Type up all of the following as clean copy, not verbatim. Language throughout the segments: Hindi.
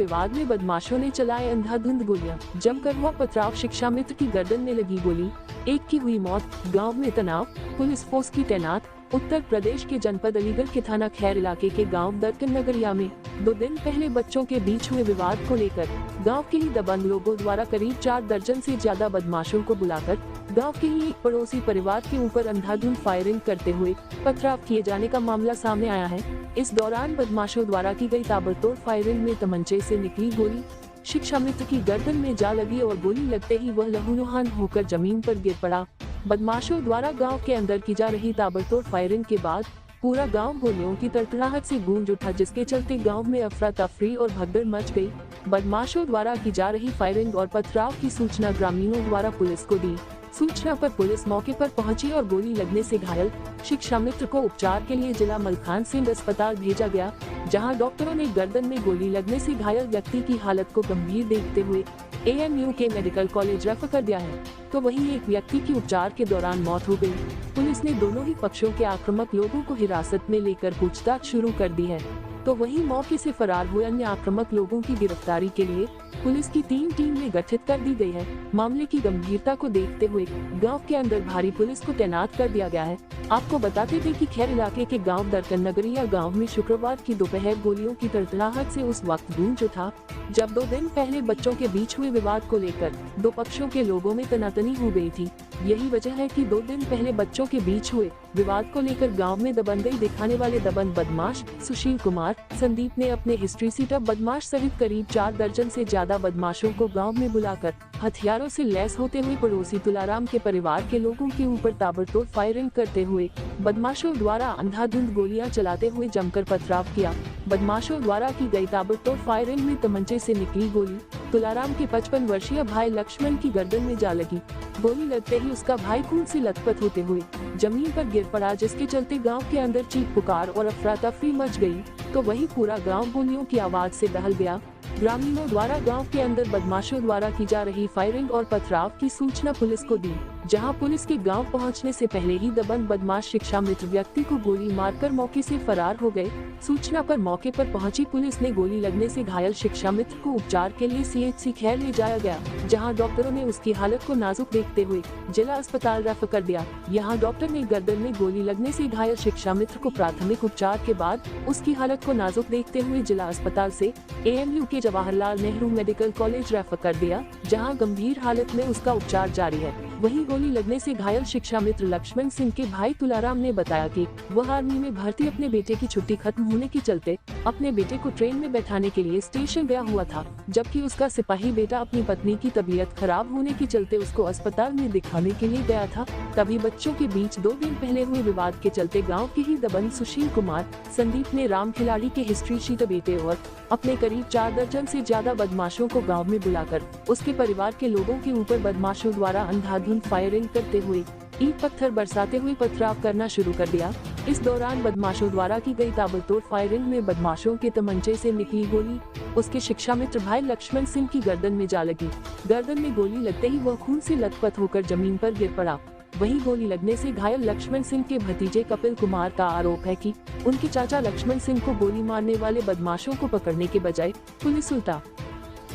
विवाद में बदमाशों ने चलाए अंधाधुंध गोलियां। जमकर हुआ पथराव, शिक्षा मित्र की गर्दन में लगी गोली, एक की हुई मौत। गांव में तनाव, पुलिस फोर्स की तैनात। उत्तर प्रदेश के जनपद अलीगढ़ के थाना खैर इलाके के गांव दरकन नगरिया में 2 दिन पहले बच्चों के बीच हुए विवाद को लेकर गांव के ही दबंग लोगों द्वारा करीब 4 दर्जन से ज्यादा बदमाशों को बुलाकर गांव के ही एक पड़ोसी परिवार के ऊपर अंधाधुंध फायरिंग करते हुए पथराव किए जाने का मामला सामने आया है। इस दौरान बदमाशों द्वारा की गई ताबड़तोड़ फायरिंग में तमंचे से निकली गोली शिक्षा मित्र की गर्दन में जा लगी और गोली लगते ही वह लहूलुहान होकर जमीन पर गिर पड़ा। बदमाशों द्वारा गांव के अंदर की जा रही ताबड़तोड़ फायरिंग के बाद पूरा गांव गोलियों की तड़तड़ाहट से गूंज उठा, जिसके चलते गांव में अफरा तफरी और भगदड़ मच गई। बदमाशों द्वारा की जा रही फायरिंग और पथराव की सूचना ग्रामीणों द्वारा पुलिस को दी। सूचना पर पुलिस मौके पर पहुंची और गोली लगने से घायल शिक्षा मित्र को उपचार के लिए जिला मलखान सिंह अस्पताल भेजा गया, जहां डॉक्टरों ने गर्दन में गोली लगने से घायल व्यक्ति की हालत को गंभीर देखते हुए AMU के मेडिकल कॉलेज रेफर कर दिया है। तो वहीं एक व्यक्ति की उपचार के दौरान मौत हो गई। पुलिस ने दोनों ही पक्षों के आक्रामक लोगों को हिरासत में लेकर पूछताछ शुरू कर दी है। तो वहीं मौके से फरार हुए अन्य आक्रामक लोगों की गिरफ्तारी के लिए पुलिस की 3 टीमें गठित कर दी गई है। मामले की गंभीरता को देखते हुए गांव के अंदर भारी पुलिस को तैनात कर दिया गया है। आपको बताते थे कि खैर इलाके के गांव दरकन नगरिया गांव में शुक्रवार की दोपहर गोलियों की तड़तड़ाहट से उस वक्त गूंज उठा, जब 2 दिन पहले बच्चों के बीच हुए विवाद को लेकर 2 पक्षों के लोगों में तनातनी हो गई थी। यही वजह है कि 2 दिन पहले बच्चों के बीच हुए विवाद को लेकर गांव में दबंगई दिखाने वाले दबंग बदमाश सुशील कुमार संदीप ने अपने हिस्ट्री सीटर बदमाश सहित करीब 4 दर्जन से ज्यादा बदमाशों को गांव में बुलाकर हथियारों से लैस होते हुए पड़ोसी तुलाराम के परिवार के लोगों के ऊपर ताबड़तोड़ फायरिंग करते हुए बदमाशों द्वारा अंधाधुंध गोलियां चलाते हुए जमकर पथराव किया। बदमाशों द्वारा की गई ताबड़तोड़ फायरिंग में तमंचे से निकली गोली तुलाराम के 55 वर्षीय भाई लक्ष्मण की गर्दन में जा लगी। गोली लगते ही उसका भाई खून से लथपथ होते हुए जमीन पर गिर पड़ा, जिसके चलते गांव के अंदर चीख पुकार और अफरा तफरी मच गई। तो वहीं पूरा गांव गोलियों की आवाज से बहल गया। ग्रामीणों द्वारा गांव के अंदर बदमाशों द्वारा की जा रही फायरिंग और पथराव की सूचना पुलिस को दी, जहां पुलिस के गांव पहुंचने से पहले ही दबंग बदमाश शिक्षा मित्र व्यक्ति को गोली मारकर मौके से फरार हो गए। सूचना पर मौके पर पहुंची पुलिस ने गोली लगने से घायल शिक्षा मित्र को उपचार के लिए CHC खैर ले जाया गया, जहां डॉक्टरों ने उसकी हालत को नाजुक देखते हुए जिला अस्पताल रेफर कर दिया। यहाँ डॉक्टर ने गर्दन में गोली लगने से घायल शिक्षा मित्र को प्राथमिक उपचार के बाद उसकी हालत को नाजुक देखते हुए जिला अस्पताल से AMU के Jawaharlal Nehru medical college refer कर दिया, जहां गंभीर हालत में उसका उपचार जारी है। वहीं गोली लगने से घायल शिक्षा मित्र लक्ष्मण सिंह के भाई तुलाराम ने बताया कि वह आर्मी में भर्ती अपने बेटे की छुट्टी खत्म होने के चलते अपने बेटे को ट्रेन में बैठाने के लिए स्टेशन गया हुआ था, जबकि उसका सिपाही बेटा अपनी पत्नी की तबीयत खराब होने के चलते उसको अस्पताल में दिखाने के लिए गया था। तभी बच्चों के बीच 2 दिन पहले हुए विवाद के चलते गाँव के ही दबंग सुशील कुमार संदीप ने राम खिलाड़ी के हिस्ट्री शीटर बेटे और अपने करीब 4 दर्जन से ज्यादा बदमाशों को गांव में बुलाकर उसके परिवार के लोगों के ऊपर बदमाशों द्वारा अंधाधुंध फायरिंग करते हुए ईंट पत्थर बरसाते हुए पथराव करना शुरू कर दिया। इस दौरान बदमाशों द्वारा की गई ताबड़तोड़ फायरिंग में बदमाशों के तमंचे से निकली गोली उसके शिक्षा मित्र भाई लक्ष्मण सिंह की गर्दन में जा लगी। गर्दन में गोली लगते ही वह खून से लथपथ होकर जमीन पर गिर पड़ा। वहीं गोली लगने से घायल लक्ष्मण सिंह के भतीजे कपिल कुमार का आरोप है कि उनके चाचा लक्ष्मण सिंह को गोली मारने वाले बदमाशों को पकड़ने के बजाय पुलिस उल्टा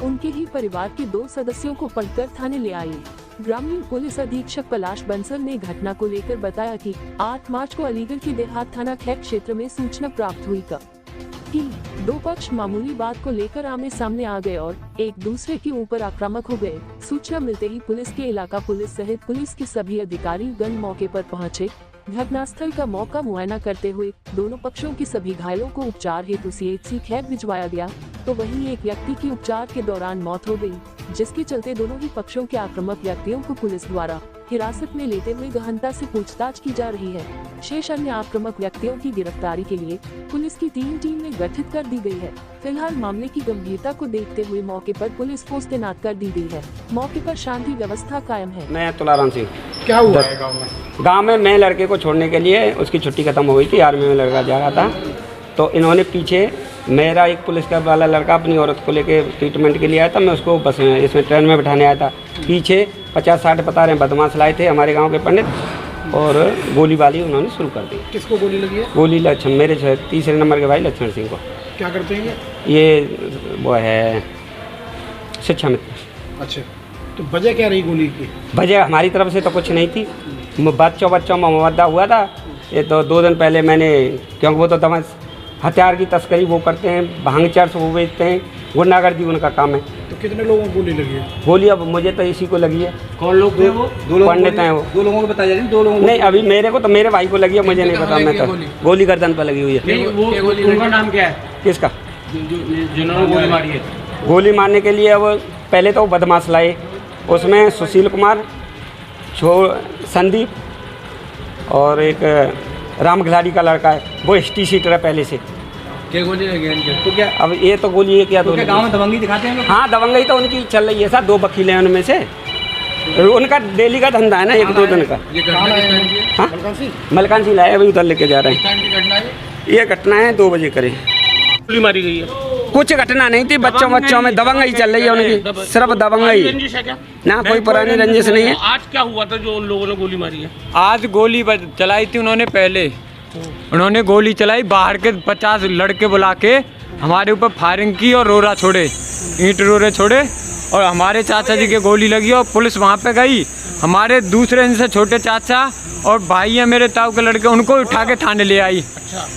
उनके ही परिवार के 2 सदस्यों को पकड़कर थाने ले आई। ग्रामीण पुलिस अधीक्षक पलाश बंसल ने घटना को लेकर बताया कि 8 मार्च को अलीगढ़ के देहात थाना खैर क्षेत्र में सूचना प्राप्त हुई कि 2 पक्ष मामूली बात को लेकर आमने सामने आ गए और एक दूसरे के ऊपर आक्रामक हो गए। सूचना मिलते ही पुलिस के इलाका पुलिस सहित पुलिस के सभी अधिकारी गण मौके पर पहुंचे। घटनास्थल का मौका मुआयना करते हुए दोनों पक्षों के सभी घायलों को उपचार हेतु CHC खैर भिजवाया गया। तो वहीं एक व्यक्ति की उपचार के दौरान मौत हो गई, जिसके चलते दोनों ही पक्षों के आक्रामक व्यक्तियों को पुलिस द्वारा हिरासत में लेते हुए गहनता से पूछताछ की जा रही है। शेष अन्य आक्रामक व्यक्तियों की गिरफ्तारी के लिए पुलिस की 3 टीमें गठित कर दी गई है। फिलहाल मामले की गंभीरता को देखते हुए मौके पर पुलिस फोर्स तैनात कर दी गई है। मौके पर शांति व्यवस्था कायम है। मैं तुलाराम सिंह। क्या हुआ है गाँव में? गाँव में मैं लड़के को छोड़ने के लिए उसकी छुट्टी खत्म हो गई थी, आर्मी में लड़का जा रहा था, तो इन्होंने पीछे मेरा एक पुलिस का वाला लड़का अपनी औरत को लेके ट्रीटमेंट के लिए आया था। मैं उसको बस में इसमें ट्रेन में बैठाने आया था। पीछे 50-60 बता रहे हैं बदमाश लाए थे हमारे गांव के पंडित, और गोलीबारी उन्होंने शुरू कर दी। किसको गोली लगी है? गोली मेरे 3 नंबर के भाई लक्ष्मण सिंह को। क्या करते हैं ये वो है शिक्षा मित्र। अच्छा, तो वजह क्या रही गोली की? वजह हमारी तरफ से तो कुछ नहीं थी, बच्चों में मुवद्दा हुआ था। ये तो 2 दिन पहले मैंने, क्योंकि वो तो दमा हथियार की तस्करी वो करते हैं, भांग चर्च वो बेचते हैं, गुंडागर्दी उनका काम है। तो कितने लोगों को गोली लगी है? गोली अब मुझे तो इसी को लगी है। कौन लोग थे वो? पंडित हैं वो। 2 लोगों को बताया जा रही है, 2 लोगों को नहीं, अभी मेरे को तो मेरे भाई को लगी है, मुझे नहीं पता। मैं तो गोली गर्दन पर लगी हुई है। नहीं, वो उनका नाम क्या है किसका? जिन्होंने गोली मारी है? गोली मारने के लिए अब पहले तो बदमाश लाए, उसमें सुशील कुमार, संदीप और एक राम खिलाड़ी का लड़का है, वो ST सीटर है पहले से। क्या गोली लगी है इनके? तो क्या अब ये तो गोली है क्या? तो क्या गाँव में दबंगी दिखाते हैं लोग? हाँ, दबंगई तो उनकी चल रही है सर, 2 वकील हैं उनमें से, उनका डेली का धंधा है ना, 1-2 दिन का। ये घटना किस टाइम की है? हाँ, मलकानसी लाए, अभी उधर लेके जा रहे हैं। किस टाइम की घटना है? ये घटना है 2 बजे करे। गोली मारी गई है। कुछ घटना नहीं थी, बच्चों में दबंगई चल रही है उनकी, सिर्फ दबंगई। रंजिश है क्या? ना, कोई पुरानी रंजिश नहीं है। आज क्या हुआ था जो उन लोगों ने गोली मारी है? आज गोली चलाई थी उन्होंने, पहले उन्होंने गोली चलाई, बाहर के 50 लड़के बुला के हमारे ऊपर फायरिंग की और रोरा छोड़े, ईंट रोरे छोड़े, और हमारे चाचा जी के गोली लगी और पुलिस वहाँ पे गई। हमारे दूसरे इनसे छोटे चाचा और भाई हैं मेरे ताऊ के लड़के, उनको उठा के थाने ले आई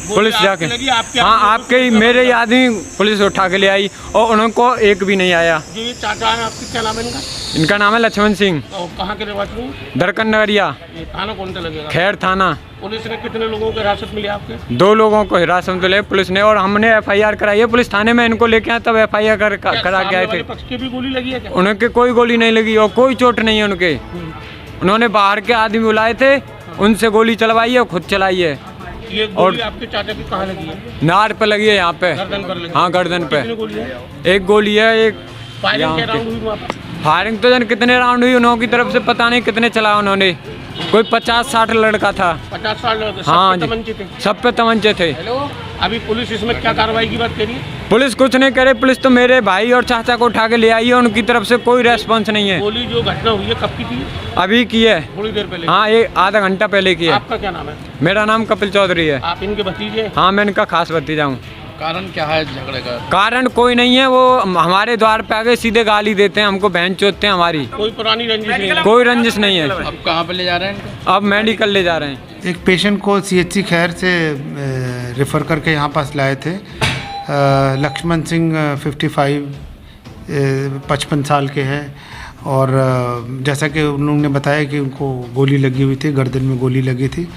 पुलिस जाके। हाँ, आपके ही मेरे ही आदमी पुलिस उठा के ले आई और उनको एक भी नहीं आया। जो ये चाचा है आपके, क्या नाम है इनका? इनका नाम है लक्ष्मण सिंह, और कहाँ के रहवासी हैं? दरकन नगरिया, ये थाना कौन सा लगेगा? खैर थाना। पुलिस ने कितने लोगों को हिरासत मिली आपके? 2 लोगों को हिरासत में ले पुलिस ने, और हमने FIR कराई है पुलिस थाने में, इनको लेके आए तब FIR करा के आए सामने थे। वाले पक्ष की भी गोली लगी है क्या? उनके कोई गोली नहीं लगी और कोई चोट नहीं है उनके। उन्होंने बाहर के आदमी बुलाए थे, उनसे गोली चलवाई है और खुद चलाई है। ये गोली आपके चाचा की कहाँ लगी है? नार पे लगी है, यहाँ पे। गर्दन पर लगी? हाँ, गर्दन पे। कितनी गोली है? एक गोली है, एक फायरिंग के यहाँ पे। राउंड हुई वहाँ पर? फायरिंग तो जन कितने राउंड हुई उन्होंने की तरफ से पता नहीं कितने चला उन्होंने, कोई 50-60 लड़का था। 50 साल लड़के, हाँ सब जी, पे तमंचे थे? सब पे तमंचे थे। अभी पुलिस इसमें क्या कार्रवाई की बात करिए? पुलिस कुछ नहीं करे, पुलिस तो मेरे भाई और चाचा को उठा के ले आई है, उनकी तरफ से कोई रेस्पॉन्स नहीं है। गोली जो घटना हुई है कब की थी? अभी की है, थोड़ी देर पहले? हाँ, ये आधा घंटा पहले की है। आपका क्या नाम है? मेरा नाम कपिल चौधरी है। आप इनके भतीजे? हाँ, मैं इनका खास भतीजा हूँ। कारण क्या है झगड़े का? कारण कोई नहीं है, वो हमारे द्वार पे आके सीधे गाली देते हैं, हमको बहन चोदते हैं हमारी। कोई पुरानी रंजिश नहीं है? कोई रंजिश नहीं है। अब कहाँ पे ले जा रहे हैं इनको? अब मेडिकल ले जा रहे हैं। एक पेशेंट को CHC खैर से रेफ़र करके यहाँ पास लाए थे। लक्ष्मण सिंह 55 साल के हैं, और जैसा कि उन्होंने बताया कि उनको गोली लगी हुई थी, गर्दन में गोली लगी थी,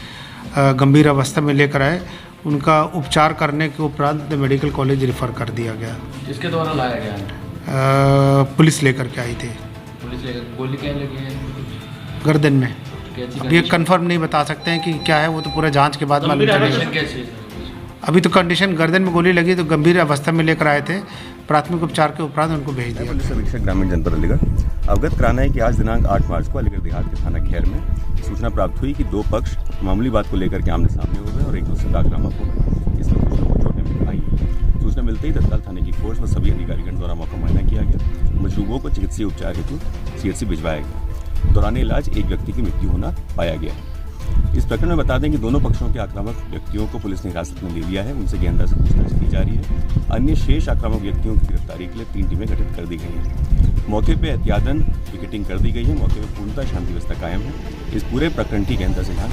गंभीर अवस्था में लेकर आए। उनका उपचार करने के उपरांत मेडिकल कॉलेज रेफ़र कर दिया गया। किसके द्वारा लाया गया? पुलिस लेकर के आई थी। पुलिस लेकर गोली क्या लगी है? गर्दन में। अब ये कंफर्म नहीं बता सकते हैं कि क्या है, वो तो पूरा जांच के बाद मालूम चलेगा। कैसी? अभी तो कंडीशन गर्दन में गोली लगी तो गंभीर अवस्था में लेकर आए थे, प्राथमिक उपचार के उपरांत उनको भेज दिया। पुलिस अधीक्षक ग्रामीण जनपद अलीगढ़ अवगत कराना है कि आज दिनांक 8 मार्च को अलीगढ़ देहात के थाना खैर में सूचना प्राप्त हुई कि 2 पक्ष मामूली बात को लेकर के आमने सामने हो गए और एक दूसरे का आक्रामक हो गए। इसमें कुछ लोगों को चोटें आई। सूचना मिलते ही तत्काल थाने की फोर्स व सभी अधिकारीगण द्वारा मौका मुआयना किया गया। मजरूबों को चिकित्सीय उपचार हेतु CHC भिजवाया गया। दौरान इलाज एक व्यक्ति की मृत्यु होना पाया गया। इस प्रकरण में बता दें कि दोनों पक्षों के आक्रामक व्यक्तियों को पुलिस ने हिरासत में ले लिया है, उनसे गहनता से पूछताछ की जा रही है। अन्य शेष आक्रामक व्यक्तियों की गिरफ्तारी के लिए 3 टीमें गठित कर दी गई हैं। मौके पर एहतियातन पिकेटिंग कर दी गई है। मौके पर पूर्णतः शांति व्यवस्था कायम है। इस पूरे प्रकरण की गहनता से जांच